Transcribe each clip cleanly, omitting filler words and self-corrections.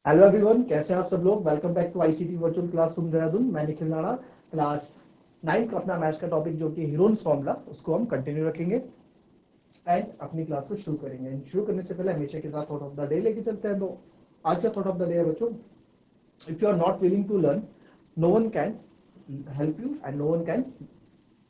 Hello everyone, कैसे हैं आप सब लोग। Welcome back to ICT virtual classroom Dehradun. मैं निखिल राणा, क्लास 9 का अपना मैथ्स का टॉपिक जो कि हीरोन्स फॉर्मूला, उसको हम कंटिन्यू रखेंगे एंड अपनी क्लास को शुरू करेंगे। शुरू करने से पहले हमेशा के साथ थॉट ऑफ द डे लेके चलते हैं। तो आज का थॉट ऑफ द डे है बच्चों, if you are not willing to learn, no one can help you and no one can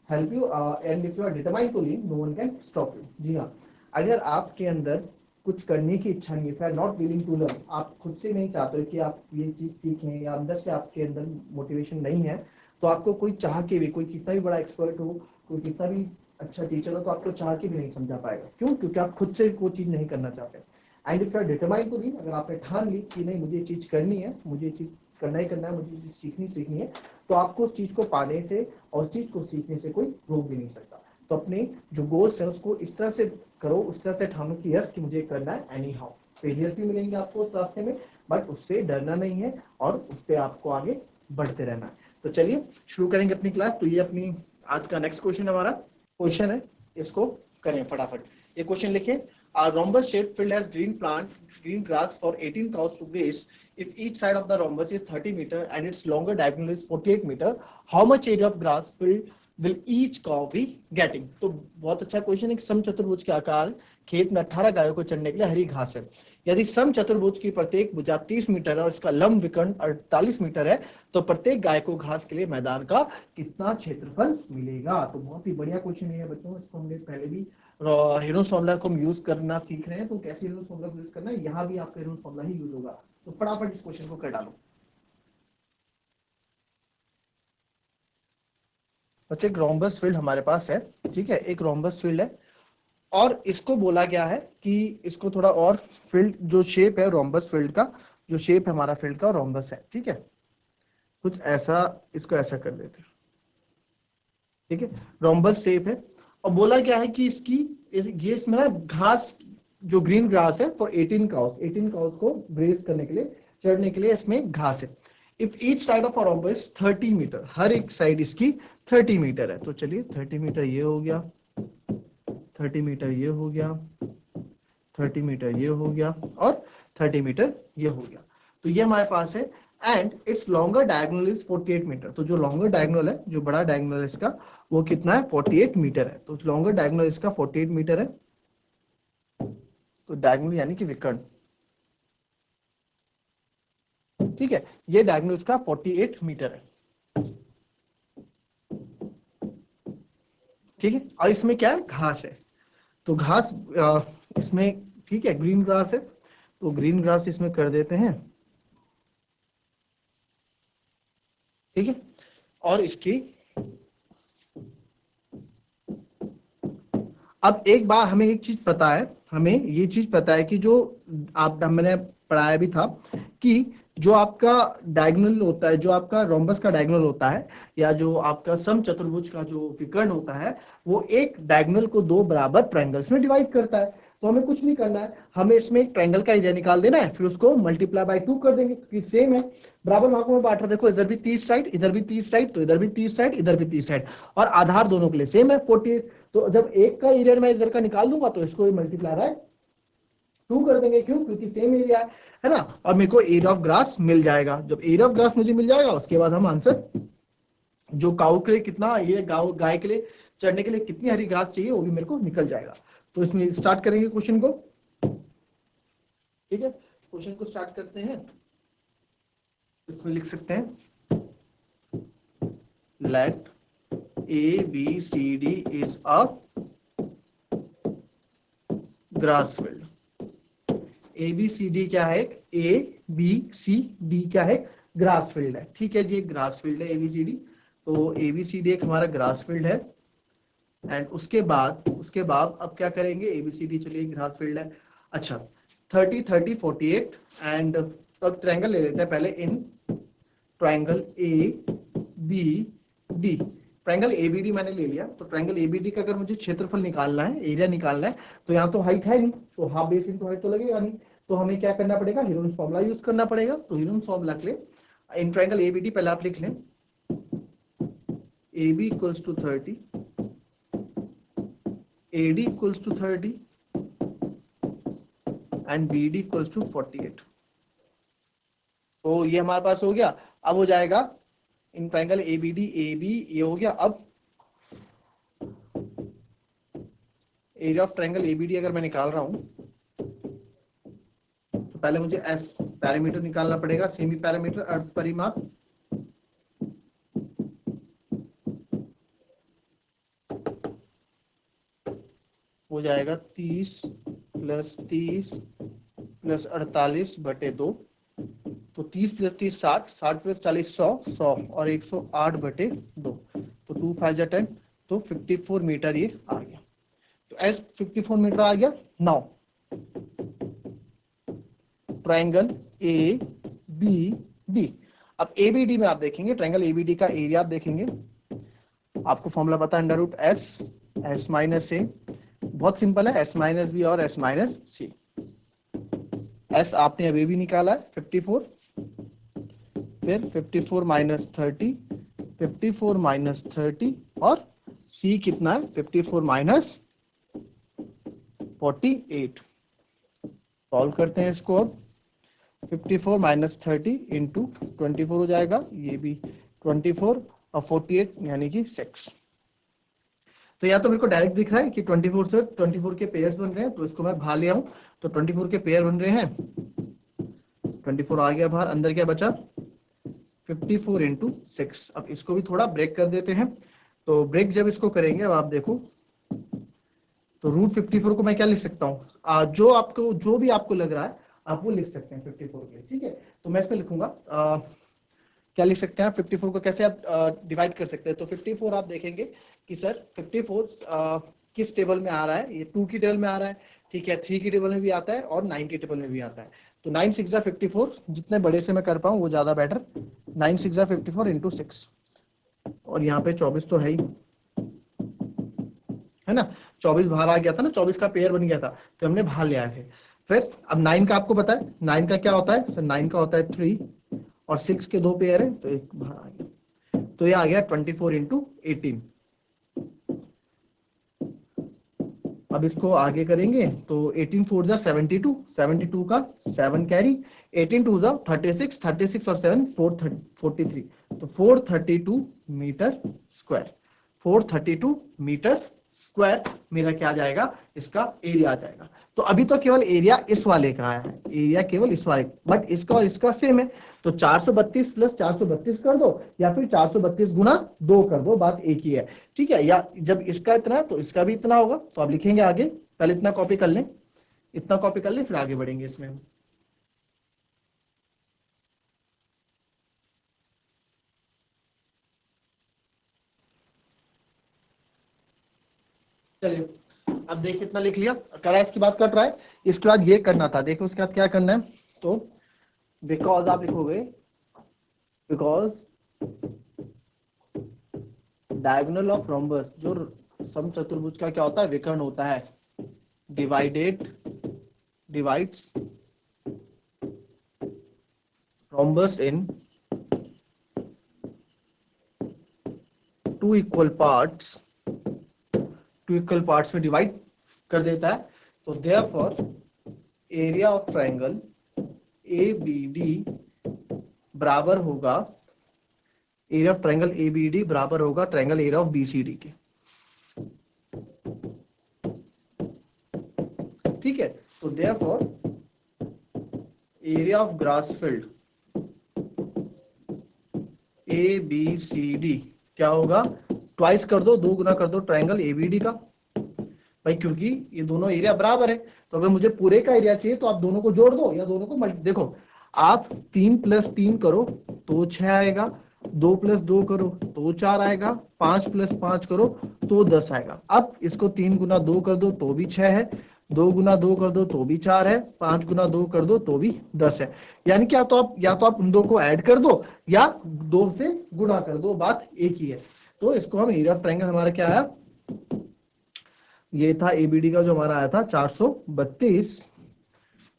help you and if you are determined to leave, no one can stop you. जी हाँ, अगर आपके अंदर कुछ करने की इच्छा नहीं है, नॉट विलिंग टू लर्न, आप खुद से नहीं चाहते हो कि आप ये चीज सीखें, या अंदर से आपके अंदर मोटिवेशन नहीं है, तो आपको कोई चाह के भी, कोई कितना भी बड़ा एक्सपर्ट हो, कोई कितना भी अच्छा टीचर हो, तो आपको चाह के भी नहीं समझा पाएगा। क्यों? क्योंकि आप खुद से वो चीज नहीं करना चाहते। And if you are determined to leave, अगर आपने ठान ली कि नहीं मुझे ये चीज करनी है, मुझे ये चीज करना ही करना है, मुझे ये चीज सीखनी है, तो आपको उस चीज को पाने से और उस चीज को सीखने से कोई रोक भी नहीं सकता। तो अपने जो गोल्स है उसको इस तरह से करो, उस तरह से ठानो कि यस, कि मुझे करना है एनी हाउ। फेलियर्स भी मिलेंगे आपको उस रास्ते में, बट उससे डरना नहीं है और उस पर आपको आगे बढ़ते रहना है। तो चलिए शुरू करेंगे अपनी क्लास। तो ये अपनी आज का नेक्स्ट क्वेश्चन हमारा क्वेश्चन है, इसको करें फटाफट। ये क्वेश्चन लिखे, a rhombus shaped field has green grass for 18 cows to graze. If each side of the rhombus is 30 meter and its longer diagonal is 48 meter, how much area of grass field will each cow be getting? तो बहुत अच्छा question है। समचतुर्भुज के आकार खेत में 18 गायों को चढ़ने के लिए हरी घास है। यदि समचतुर्भुज की प्रत्येक भुजा 30 मीटर है और इसका लंब विकर्ण 48 मीटर है, तो प्रत्येक गाय को घास के लिए मैदान का कितना क्षेत्रफल मिलेगा? तो बहुत ही बढ़िया क्वेश्चन है बच्चों। इसको हमने पहले भी हीरोन्स फॉर्मूला को हम यूज करना सीख रहे हैं। तो कैसे हीरोन्स फॉर्मूला को यूज करना है, यहाँ भी आपका हीरोन्स फॉर्मूला ही यूज होगा। तो फटाफट इस क्वेश्चन को कर डालो बच्चे। एक रोम्बस फील्ड हमारे पास है, ठीक है, एक रोम्बस फील्ड है और इसको बोला गया है कि इसको थोड़ा और फील्ड, जो शेप है रोम्बस फील्ड का, जो शेप है हमारा फील्ड का रोम्बस है, ठीक है, कुछ ऐसा, इसको ऐसा कर देते हैं, ठीक है, रोम्बस शेप है। और बोला गया है कि इसकी ये इसमें ना घास, जो ग्रीन ग्रास है फॉर 18 काउस को ग्रेज करने के लिए, चढ़ने के लिए इसमें घास है। If each side of rhombus 30 metre, हर एक साइड इसकी 30 मीटर है। तो चलिए 30 मीटर ये हो गया, 30 मीटर ये हो गया, 30 मीटर ये हो गया और 30 मीटर ये हो गया। तो ये हमारे पास है। And its longer diagonal is 48 meter. तो जो लॉन्गर डायगोनल है, जो बड़ा डायगोनल है इसका, वो कितना है? 48 मीटर है। तो लॉन्गर डायगोनल इसका 48 मीटर है। तो डायगोनल यानी कि विकर्ण, ठीक है, ये डायगोनल इसका 48 मीटर है, ठीक है। और इसमें क्या है? घास है। तो घास इसमें, ठीक है, ग्रीन ग्रास है, तो ग्रीन ग्रास इसमें कर देते हैं, ठीक है। और इसकी, अब एक बार हमें एक चीज पता है, हमें ये चीज पता है कि जो आप, हमने पढ़ाया भी था कि जो आपका डायगोनल होता है, जो आपका रोम्बस का डायगोनल होता है, या जो आपका समचतुर्भुज का जो विकर्ण होता है, वो एक डायगोनल को दो बराबर ट्रायंगल्स में डिवाइड करता है। तो हमें कुछ नहीं करना है, हमें इसमें एक ट्रायंगल का एरिया निकाल देना है, फिर उसको मल्टीप्लाई बाय 2 कर देंगे, क्योंकि सेम है, बराबर भागों में बांट रहा। देखो इधर भी 30 साइड, इधर भी 30 साइड, तो इधर भी 30 साइड, इधर भी 30 साइड, और आधार दोनों के लिए सेम है 48। तो जब एक का एरिया मैं इधर का निकाल दूंगा, तो इसको मल्टीप्लाई बाय 2 कर देंगे। क्यों? क्योंकि सेम एरिया है ना। और मेरे को एरिया ऑफ ग्रास मिल जाएगा। जब एरिया ऑफ ग्रास मुझे मिल जाएगा, उसके बाद हम आंसर, जो काऊ के लिए कितना, ये गाय के लिए चढ़ने के लिए कितनी हरी घास चाहिए, वो भी मेरे को निकल जाएगा। तो इसमें स्टार्ट करेंगे क्वेश्चन को, ठीक है। क्वेश्चन को स्टार्ट करते हैं। इसमें लिख सकते हैं, let A B C D is a grass field. A B C D क्या है? ए बी सी डी क्या है? ग्रास फील्ड है, ठीक है जी, ग्रास फील्ड है एबीसीडी। तो एबीसीडी एक हमारा ग्रास फील्ड है। एंड उसके बाद अब क्या करेंगे? एबीसीडी, चलिए ग्रास फील्ड है। अच्छा, 30 30 48 एंड अब ट्रायंगल ले लेते हैं पहले। In triangle A B D, triangle ABD मैंने ले लिया। तो ट्रायंगल एबीडी का अगर मुझे क्षेत्रफल निकालना है, एरिया निकालना है, तो यहाँ तो हाइट है नहीं, तो हाफ बेस इंटू हाइट तो लगेगा नहीं। तो हमें क्या करना पड़ेगा? हीरोन्स फॉर्मूला यूज करना पड़ेगा। तो हीरोन्स फॉर्मूला के लिए इन ट्रायंगल एबीडी पहले आप लिख लें, AB equals to 30, AD equals to 30 and BD equals to 48, तो ये हमारे पास हो गया। अब हो जाएगा इन ट्रायंगल ABD AB, ये हो गया। अब एरिया ऑफ ट्रायंगल ABD अगर मैं निकाल रहा हूं तो पहले मुझे S पैरामीटर निकालना पड़ेगा, सेमी पैरामीटर अर्ध परिमाप। हो जाएगा 30 + 30 + 48/2। तो 30 + 30 60, 60 + 40 100, 100 और 108/2। तो 2 5 10, तो 54 मीटर ये आ गया। तो एस 54 मीटर आ गया। Now triangle ABD। अब ABD में आप देखेंगे, ट्रायंगल ABD का एरिया आप देखेंगे, आपको फॉर्मूला पता है √S - A। बहुत सिंपल है, S - B और S - C। S आपने अभी भी निकाला है 54, फिर 54 - 30, 54 - 30 और C कितना है 54 - 48। सॉल्व करते हैं इसको। अब 54 - 30 इंटू 24 हो जाएगा, ये भी 24 और 48 यानी कि 6। तो या तो मेरे को डायरेक्ट दिख रहा है कि 24 से 24 के पेयर्स बन रहे हैं, तो इसको मैं बाहर ले आऊं तो 24 के पेयर बन रहे हैं। 24 आ गया बाहर, अंदर क्या बचा 54 इंटू 6। अब इसको भी थोड़ा ब्रेक कर देते हैं। तो ब्रेक जब इसको करेंगे, अब आप देखो तो √54 को मैं क्या लिख सकता हूँ, जो भी आपको लग रहा है आप वो लिख सकते हैं 54 के लिए। ठीक है, तो मैं इसमें लिखूंगा क्या लिख सकते हैं 54 को कैसे आप डिवाइड कर सकते हैं। तो 54 आप देखेंगे कि सर 54 किस टेबल में आ रहा है, ये 2 की टेबल में आ रहा है, ठीक है, 3 की टेबल में भी आता है और 9 की टेबल में भी आता है। तो 9 6 54, जितने बड़े से मैं कर पाऊँ वो ज्यादा बेटर। 9 6 54 इंटू 6, और यहाँ पे 24 तो है ही, है ना। 24 बाहर आ गया था ना, 24 का पेयर बन गया था, तो हमने बाहर ले आए थे। फिर अब 9 का आपको पता है, 9 का क्या होता है सर, 9 का होता है 3 और 6 के 2 पेयर है, तो एक बाहर आ गया। तो ये आ गया 24 इंटू 18। अब इसको आगे करेंगे तो 18 4 जा 72, 72 का 7 कैरी, 18 2 जा 36, 36 और 7 43, तो 432 मीटर स्क्वायर। 432 मीटर स्क्वायर मेरा क्या आ जाएगा, इसका एरिया आ जाएगा। तो अभी तो केवल एरिया इस वाले का आया है, एरिया केवल इस वाले, बट इसका और इसका सेम है। तो 432 + 432 कर दो, या फिर 432 गुणा 2 कर दो, बात एक ही है। ठीक है, या जब इसका इतना तो इसका भी इतना होगा, तो आप लिखेंगे आगे, पहले इतना कॉपी कर लें, इतना कॉपी कर लें, फिर आगे बढ़ेंगे इसमें। चलिए, अब देखिए इतना लिख लिया, करा इसके बाद कट रहा है, इसके बाद ये करना था, देखो उसके बाद क्या करना है। तो बिकॉज आप लिखोगे, बिकॉज डायगोनल ऑफ रोम्बस, जो समचतुर्भुज का क्या होता है, विकर्ण होता है, डिवाइड्स रोम्बस इन 2 इक्वल पार्ट्स, 2 इक्वल पार्ट्स में डिवाइड कर देता है। तो therefore area of triangle ABD बराबर होगा, एरिया ऑफ ट्रायंगल ABD बराबर होगा ट्रायंगल एरिया ऑफ BCD के। ठीक है, तो therefore area of grass field ABCD क्या होगा, ट्वाइस कर दो, 2 गुना कर दो ट्रायंगल ABD का भाई, क्योंकि ये दोनों एरिया बराबर है। तो अगर मुझे पूरे का एरिया चाहिए तो आप दोनों को जोड़ दो या दोनों को देखो, आप 3 + 3 करो तो 6 आएगा, 2 + 2 करो तो 4 आएगा, 5 + 5 करो तो 10 आएगा। अब इसको 3 गुना 2 कर दो तो भी 6 है, 2 गुना 2 कर दो तो भी 4 है, 5 गुना 2 कर दो तो भी 10 है। यानी क्या, तो आप या तो आप उन दो को ऐड कर दो या 2 से गुणा कर दो, बात एक ही है। तो इसको हम एरिया ऑफ ट्रायंगल हमारा क्या आया, ये था ABD का जो हमारा आया था 432,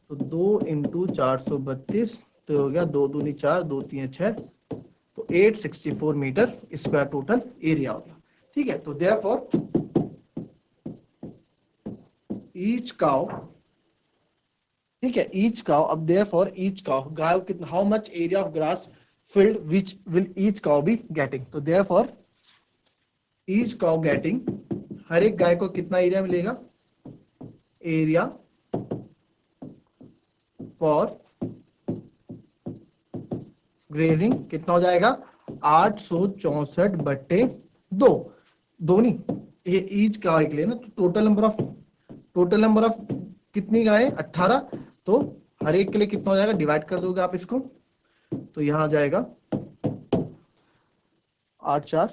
तो 2 × 432, तो हो गया 2 दूनी 4, 2 3 6, तो 864 मीटर स्क्वायर टोटल एरिया हो गया। ठीक है, तो देयरफॉर ईच काउ ठीक है, ईच काउ, अब देयरफॉर ईच काउ, गाय कितना, how much area of grass field which will each cow be getting, तो देयरफॉर ईच काउ गेटिंग, हर एक गाय को कितना एरिया मिलेगा, एरिया फॉर ग्रेजिंग कितना हो जाएगा, 864/2, दो नहीं, ये ईच गाय के लिए ना, तो टोटल नंबर ऑफ कितनी गाय, 18, तो हर एक के लिए कितना हो जाएगा, डिवाइड कर दोगे आप इसको, तो यहां आ जाएगा 8 4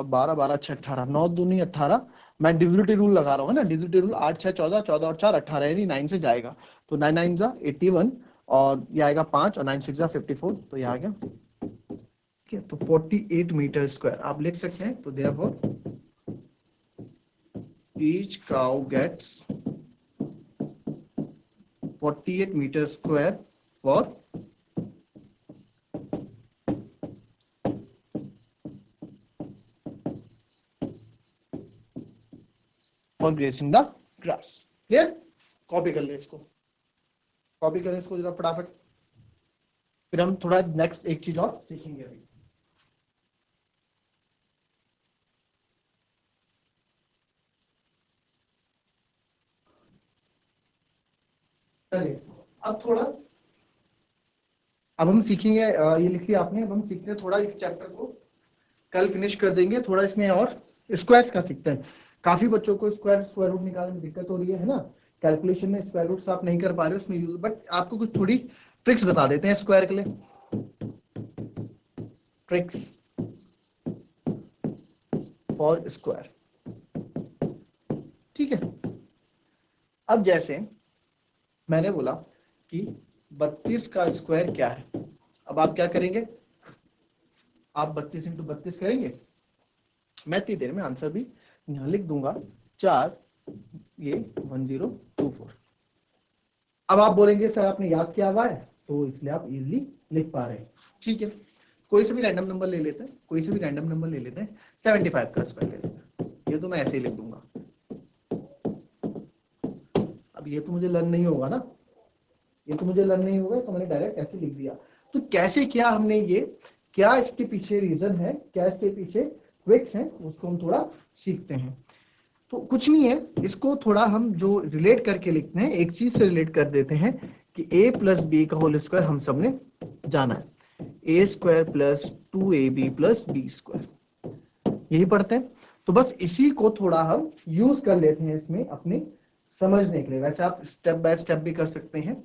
12 12 6 18, 9 दूनी 18, मैं डिविजिबिलिटी रूल लगा रहा हूँ ना, डिविजिबिलिटी रूल 8 6 14, 14 और 4 18, यानी 9 से जाएगा, तो 9 9 जा 81, और ये आएगा 5, और 9 6 जा 54, तो ये आ गया, ठीक है, तो 48 मीटर स्क्वायर आप लिख सकते हैं, तो therefore each cow gets 48 meter square for grazing the grass. Clear, copy कर ले इसको, कॉपी करें इसको जरा फटाफट, फिर हम थोड़ा नेक्स्ट एक चीज और सीखेंगे अभी। चलिए, अब थोड़ा, अब हम सीखेंगे, ये लिख लिया आपने, अब हम सीखते हैं थोड़ा इस चैप्टर को, कल फिनिश कर देंगे, थोड़ा इसमें और स्क्वायर्स का सीखते हैं। काफी बच्चों को स्क्वायर रूट निकालने में दिक्कत हो रही है ना, कैलकुलेशन में स्क्वायर रूट्स आप नहीं कर पा रहे हो उसमें यूज, बट आपको कुछ थोड़ी ट्रिक्स बता देते हैं स्क्वायर के लिए, ट्रिक्स फॉर स्क्वायर। ठीक है, अब जैसे मैंने बोला कि 32 का स्क्वायर क्या है, अब आप क्या करेंगे, आप 32 इंटू 32 करेंगे, मैं इतनी देर में आंसर भी यहां लिख दूंगा, 4 ये 1024। अब आप बोलेंगे सर आपने याद किया हुआ है, तो इसलिए आप इजीली लिख पा रहे हैं। ठीक है, कोई से भी रैंडम नंबर ले लेते हैं, कोई से भी रैंडम नंबर ले लेते हैं, 75 का स्क्वायर ले लेते हैं, ये तो मैं ऐसे ही लिख दूंगा, अब ये तो मुझे लर्न नहीं होगा ना, ये तो मुझे लर्न नहीं होगा, तो मैंने डायरेक्ट ऐसे लिख दिया। तो कैसे किया हमने ये, क्या इसके पीछे रीजन है, क्या इसके पीछे ट्रिक्स हैं, उसको हम थोड़ा सीखते हैं। तो कुछ नहीं है, इसको थोड़ा हम जो रिलेट करके लिखते हैं, एक चीज से रिलेट कर देते हैं कि a प्लस बी का होल स्क्वायर हम सबने जाना है, A square plus 2ab plus B square, यही पढ़ते हैं। तो बस इसी को थोड़ा हम यूज कर लेते हैं इसमें अपने समझने के लिए, वैसे आप स्टेप बाय स्टेप भी कर सकते हैं।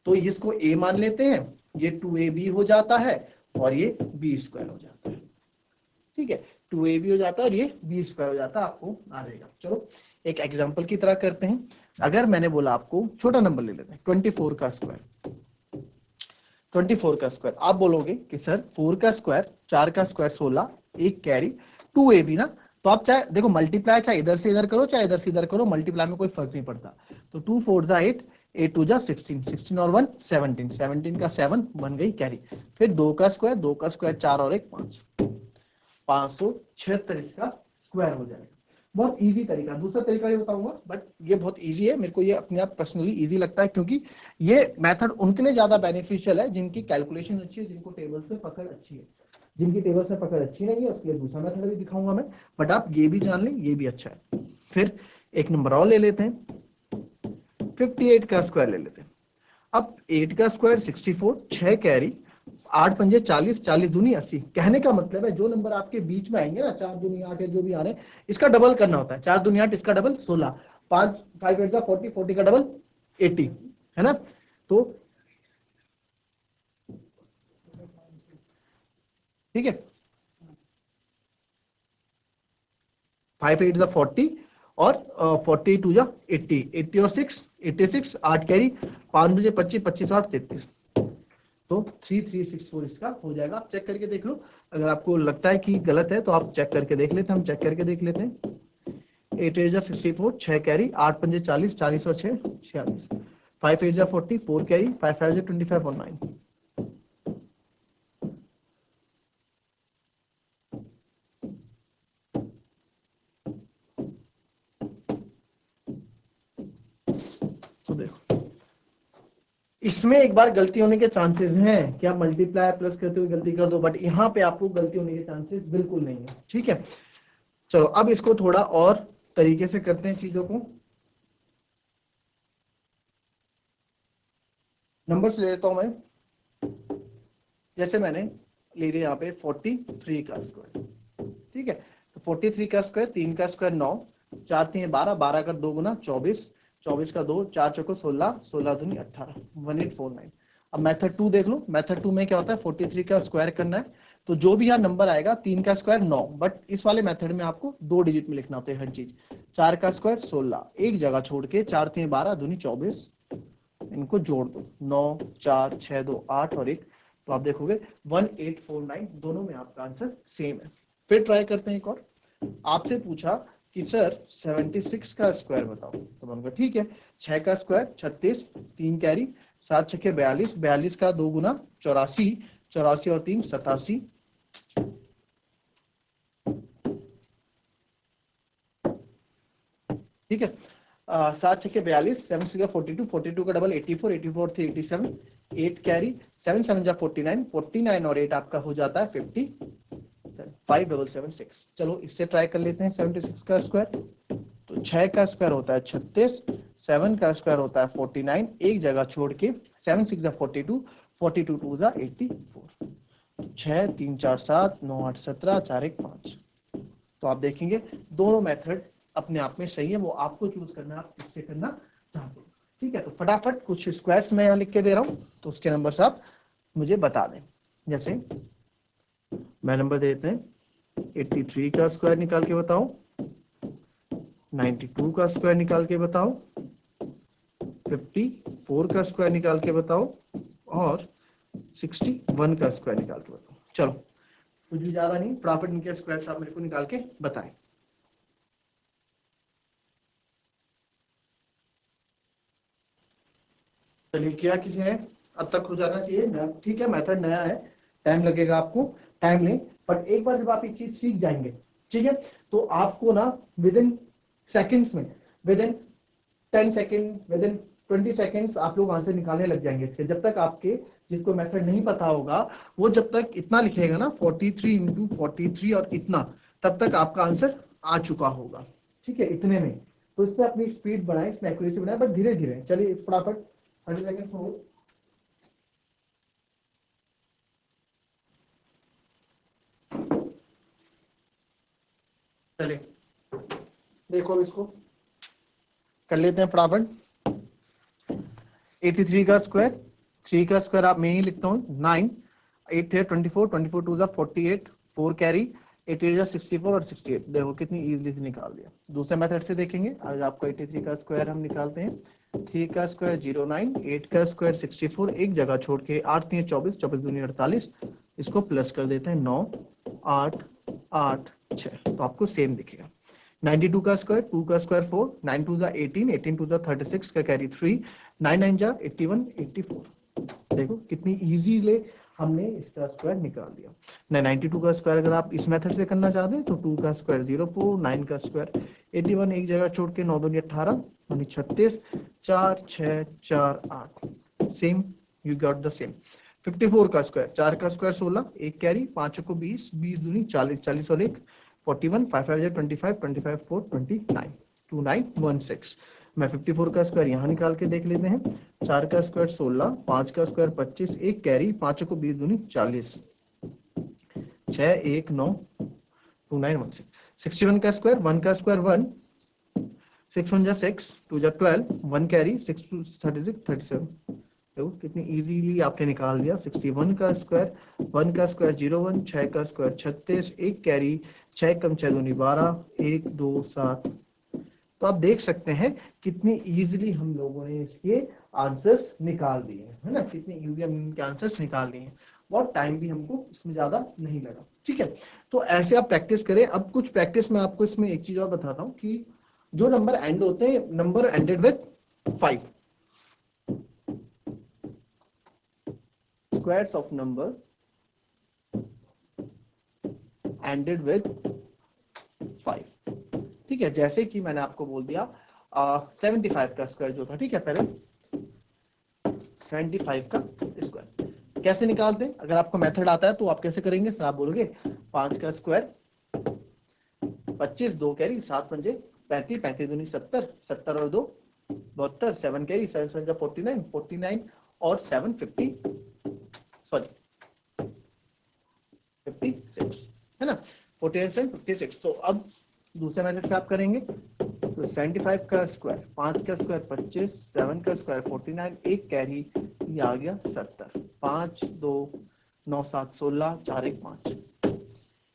तो इसको a मान लेते हैं, ये 2ab हो जाता है, और ये b स्क्वायर हो जाता है, ठीक है, 2ab हो जाता है और ये b स्क्वायर हो जाता है, आपको आ जाएगा। चलो एक एग्जांपल की तरह करते हैं, अगर मैंने बोला आपको छोटा नंबर ले लेते हैं 24 का स्क्वायर, 24 का स्क्वायर, आप बोलोगे कि सर 4 का स्क्वायर, 4 का स्क्वायर 16, एक कैरी 2ab ना, तो आप चाहे देखो मल्टीप्लाई चाहे इधर से इधर करो चाहे इधर से इधर करो, मल्टीप्लाई में कोई फर्क नहीं पड़ता, तो 2 4 जा 8, 8 2 जा 16, 16 और 1 17, 17 का 7 बन गई कैरी, फिर 2 का स्क्वायर, 2 का स्क्वायर 4 और 1 5, 576 इसका स्क्वायर हो जाएगा। बहुत इजी तरीका, दूसरा तरीका ये बताऊंगा, बट ये बहुत इजी है, मेरे को ये अपने आप पर्सनली इजी लगता है, क्योंकि ये मेथड उनके लिए ज्यादा बेनिफिशियल है जिनकी कैलकुलेशन अच्छी है, जिनको टेबल से पकड़ अच्छी है, जिनकी टेबल से पकड़ अच्छी नहीं है उसके लिए दूसरा मेथड भी दिखाऊंगा मैं, बट आप ये भी जान लें, ये भी अच्छा है। फिर एक नंबर और ले लेते हैं, 58 का स्क्वायर ले लेते हैं। अब 8 का स्क्वायर 64, 6 कैरी, 8 पंजे 40, 40 दूनी 80, कहने का मतलब है जो नंबर आपके बीच में आएंगे ना, 4 दूनी 8 जो भी आ रहे हैं, इसका डबल करना होता है, 4 दूनी 8 इसका डबल 16, 5 5 8 40, 40 का डबल 80, है ना, तो ठीक है, 5 8 40, और 40 2 जा 80, 80 और 6 86, 8 कैरी, 5 बजे 25, 25 और 33, तो 3364 इसका हो जाएगा। आप चेक करके देख लो, अगर आपको लगता है कि गलत है तो आप चेक करके देख लेते हैं, हम चेक करके देख लेते हैं। 8 8 जा 64, 6 कैरी, 8 पंजे 40, 40 और 6 46, 5 8 जा 40, 4 कैरी, 5 5 जा 25 और 9, तो देखो इसमें एक बार गलती होने के चांसेस हैं कि आप मल्टीप्लाई प्लस करते हुए गलती कर दो, बट यहाँ पे आपको गलती होने के चांसेस बिल्कुल नहीं है। ठीक है, चलो अब इसको थोड़ा और तरीके से करते हैं चीजों को। नंबर्स ले लेता हूं मैं, जैसे मैंने ले लिया यहाँ पे 43 का स्क्वायर। ठीक है, तो 43 का स्क्वायर, 3 का स्क्वायर 9, 4 3 12, 12 का 2 गुना 24, 24 का 2, 4 चौको 16, 16 दूनी 18, 1849। अब मेथड 2 देख लो। मेथड 2 में क्या होता है, 43 का स्क्वायर करना है, तो जो भी यहाँ नंबर आएगा, 3 का स्क्वायर 9, बट इस वाले मेथड में आपको 2 डिजिट में लिखना होता है हर चीज। 4 का स्क्वायर 16, एक जगह छोड़ के 4 3 12 दूनी 24, इनको जोड़ दो, 9 4 6 2 8 और 1, तो आप देखोगे 1849, दोनों में आपका आंसर सेम है। फिर ट्राई करते हैं एक और। आपसे पूछा कि सर 76 का स्क्वायर बताओ, तो मैंने कहा ठीक है, 6 का स्क्वायर 36, 3 कैरी, 7 छक्के 42, 42 का 2 गुना 84, 84 और 3 87। ठीक है, 7 छक्के 42, 7 6 42, 42 का डबल 84, 84 थ्री 87, 8 कैरी, 7 7 जा 49, 49 और 8 आपका हो जाता है 5776। चलो इससे ट्राई कर लेते हैं 76 का स्क्वायर। तो 6 का स्क्वायर होता है 36, 7 का स्क्वायर होता है 49, एक जगह छोड़ के 7 6 जा 42, 42 2 जा 84, 6 3 4 7 9 8 17, 4 1 5। तो आप देखेंगे दोनों मेथड अपने आप में सही है, वो आपको चूज करना है, आप किससे करना चाहते हो। ठीक है, तो फटाफट कुछ स्क्वायर्स मैं यहाँ लिख के दे रहा हूँ, तो उसके नंबर्स आप मुझे बता दें। जैसे मैं नंबर देते हैं, 83 का स्क्वायर निकाल के बताओ, 92 का स्क्वायर निकाल के बताओ, 54 का स्क्वायर निकाल के बताओ, और 61 का स्क्वायर निकाल के बताओ। चलो कुछ भी ज्यादा नहीं, फटाफट इनके स्क्वायर्स आप मेरे को निकाल के बताएं। चलिए, किया किसी ने? अब तक हो जाना चाहिए। ठीक है, मेथड नया है, टाइम लगेगा आपको, टाइम लें, बट एक बार जब आप एक चीज सीख जाएंगे, ठीक है, तो आपको ना विद इन सेकेंड्स में, with in 10 second, with in 20 seconds आप लोग आंसर निकालने लग जाएंगे इसके। जब तक आपके जिसको मेथड नहीं पता होगा, वो जब तक इतना लिखेगा ना 43 इंटू 43 और इतना, तब तक आपका आंसर आ चुका होगा। ठीक है, इतने में तो इस पर अपनी स्पीड बढ़ाएं, इसमें एक्यूरेसी बढ़ाएं, बट धीरे धीरे। चलिए फटाफट 30 सेकेंड्स हो। चलिए देखो, अब इसको कर लेते हैं फटाफट। 83 का स्क्वायर, 3 का स्क्वायर आप मैं ही लिखता हूँ 9, 8 थे 24, 24 2 48, 4 कैरी, 88 जा 64 और 68। देखो कितनी इजीली से निकाल दिया। दूसरे मेथड से देखेंगे, आज आपको 83 का स्क्वायर हम निकालते हैं। 3 का स्क्वायर 09, 8 का स्क्वायर 64, एक जगह छोड़ के 8 3 24, 24 दूनी 48, इसको प्लस कर देते हैं 9 8 8 6, तो आपको सेम दिखेगा। 92 का स्क्वायर, 2 का स्क्वायर 4, 9 2 जा 18, 18 2 जा 36 का कैरी 3, 9 9 जा 81 84। देखो कितनी इजीली हमने इसका स्क्वायर निकाल दिया। 92 का स्क्वायर अगर आप इस मेथड से करना चाहते हैं तो 2 का स्क्वायर 04, 9 का स्क्वायर 81, एक जगह छोड़ के 9 2 18 36, 4 6 4 8, same, you got the same. 54 का स्क्वायर, 4 का स्क्वायर 16, एक कैरी, 5 को 20, 20 दूनी 40, 40 और 1 41, 5 5 25, 25 4 29, 2916। मैं 54 का स्क्वायर यहाँ निकाल के देख लेते हैं। 4 का स्क्वायर 16, 5 का स्क्वायर 25, एक कैरी, 5 को 20 दूनी 40, 6 1 9, 2916। 61 का स्क्वायर, 1 का स्क्वायर 1, 6 1 जा 6, 2 जा 12, 1 कैरी, 6 2 36 37। देखो कितनी इजीली आपने निकाल दिया। 61 का स्क्वायर, 1 का स्क्वायर 01, 6 का स्क्वायर 36, एक कैरी, 6 कम 6 दूनी 12, 1 2 7। तो आप देख सकते हैं कितनी इजीली हम लोगों ने इसके आंसर्स निकाल दिए हैं, है ना, कितनी इजीली हम इनके आंसर्स निकाल दिए हैं। बहुत टाइम भी हमको इसमें ज्यादा नहीं लगा। ठीक है, तो ऐसे आप प्रैक्टिस करें। अब कुछ प्रैक्टिस में आपको इसमें एक चीज और बताता हूँ कि जो नंबर एंड होते हैं, number ended with 5, squares of number ended with 5। ठीक है, जैसे कि मैंने आपको बोल दिया 75 का स्क्वायर जो था, ठीक है, पहले 75 का स्क्वायर। कैसे निकालते हैं? अगर आपको मेथड आता है तो आप कैसे करेंगे सर? आप बोलोगे 5 का स्क्वायर 25, 2 कैरी 7 पंजे 35, 35 दूनी 70, 70 और 2 72, 7 कैरी 7 7 49, 49 और 7 50, सॉरी 56 है ना, 48 से 56। तो अब दूसरे मेथड से आप करेंगे तो 75 का स्क्वायर 5 का स्क्वायर 25, 7 का स्क्वायर 49, एक कैरी ये आ गया 70, 5 2 9 7 16 4 1 5।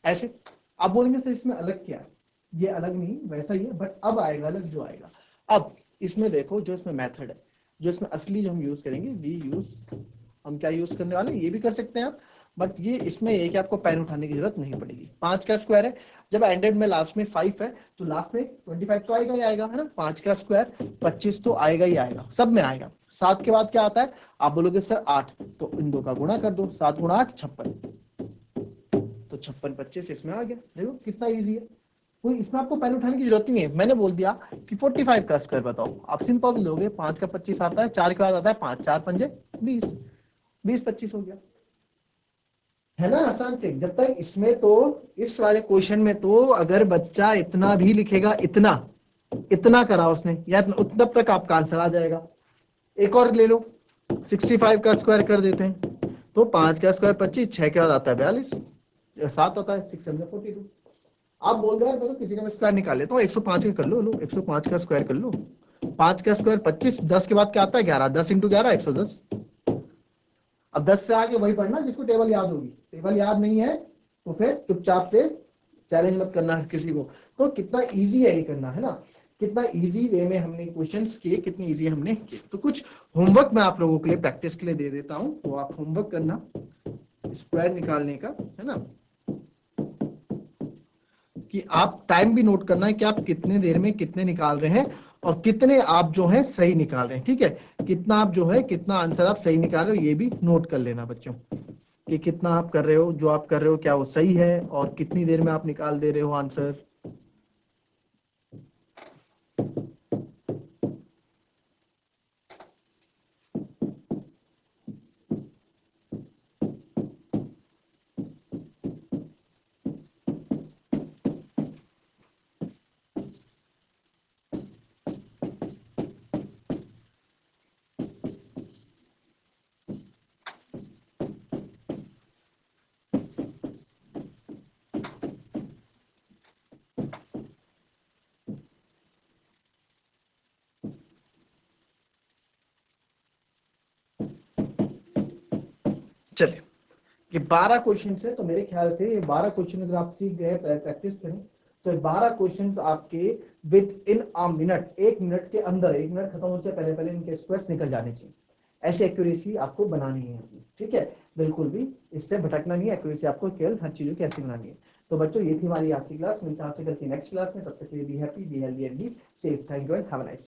ऐसे आप बोलेंगे सर इसमें अलग क्या है? ये अलग नहीं, वैसा ही है, बट अब आएगा अलग जो आएगा। अब इसमें देखो, जो इसमें मेथड है, जो इसमें असली जो हम यूज करेंगे, हम क्या यूज करने वाले हैं, ये भी कर सकते हैं आप, बट ये इसमें ये कि आपको पेन उठाने की जरूरत नहीं पड़ेगी। 5 का स्क्वायर है, जब एंडेड में लास्ट में 5 है तो लास्ट में 25 तो आएगा ही आएगा, है ना। 5 का स्क्वायर 25 तो आएगा ही आएगा, सब में आएगा। 7 के बाद क्या आता है? आप बोलोगे सर 8, तो इन दो का गुणा कर दो, 7 गुणा 8 56, तो 56 25 इसमें आ गया। देखो कितना इजी है, कोई इसमें आपको पेन उठाने की जरूरत ही नहीं है। मैंने बोल दिया कि 45 का स्क्वायर बताओ, आप सिंपल लोगे, 5 का 25 आता है, 4 के बाद आता है 5, 4 पंजे 20, 20 25 हो गया, है ना आसान ट्रिक। जब तक इसमें तो इस वाले क्वेश्चन में तो अगर बच्चा इतना भी लिखेगा, इतना इतना करा उसने या तब तक आपका आंसर आ जाएगा। एक और ले लो, 65 का स्क्वायर कर देते हैं, तो 5 का स्क्वायर 25, 6 के बाद आता है 42, 7 आता है 6 42। आप बोल दो यार मैं तो किसी का मैं स्क्वायर निकाल लेता हूँ, 105 का कर लो, 105 का स्क्वायर कर लो। 5 का स्क्वायर 25, 10 के बाद क्या आता है 11, 10 इंटू 11 110। अब 10 से आगे वही पढ़ना जिसको टेबल याद होगी, टेबल याद नहीं है तो फिर चुपचाप से चैलेंज मत करना किसी को। तो कितना इजी है ये करना, है ना, कितना इजी वे में हमने क्वेश्चंस किए, कितनी इजी हमने किए। तो कुछ होमवर्क मैं आप लोगों के लिए प्रैक्टिस के लिए दे देता हूं, तो आप होमवर्क करना स्क्वायर निकालने का, है ना, कि आप टाइम भी नोट करना है कि आप कितने देर में कितने निकाल रहे हैं और कितने आप जो है सही निकाल रहे हैं। ठीक है, कितना आप जो है कितना आंसर आप सही निकाल रहे हो, ये भी नोट कर लेना बच्चों, कि कितना आप कर रहे हो, जो आप कर रहे हो क्या वो सही है और कितनी देर में आप निकाल दे रहे हो आंसर। चलिए, ये 12 क्वेश्चन है, तो मेरे ख्याल से ये 12 क्वेश्चन अगर आप सीख गए, प्रैक्टिस करें, तो 12 क्वेश्चंस आपके with in a minute, 1 minute के अंदर, 1 मिनट खत्म होने से पहले पहले इनके स्क्वायर्स निकल जाने चाहिए। ऐसी एक्यूरेसी आपको बनानी है, ठीक है, बिल्कुल भी इससे भटकना नहीं है। एक्यूरेसी आपको केवल हर चीजों की ऐसी बनानी है। तो बच्चों ये थी हमारी आज की क्लास, मिलते हैं आपसे कल की नेक्स्ट क्लास में। तब तक के लिए be happy, be healthy and be safe. Thank you and have a nice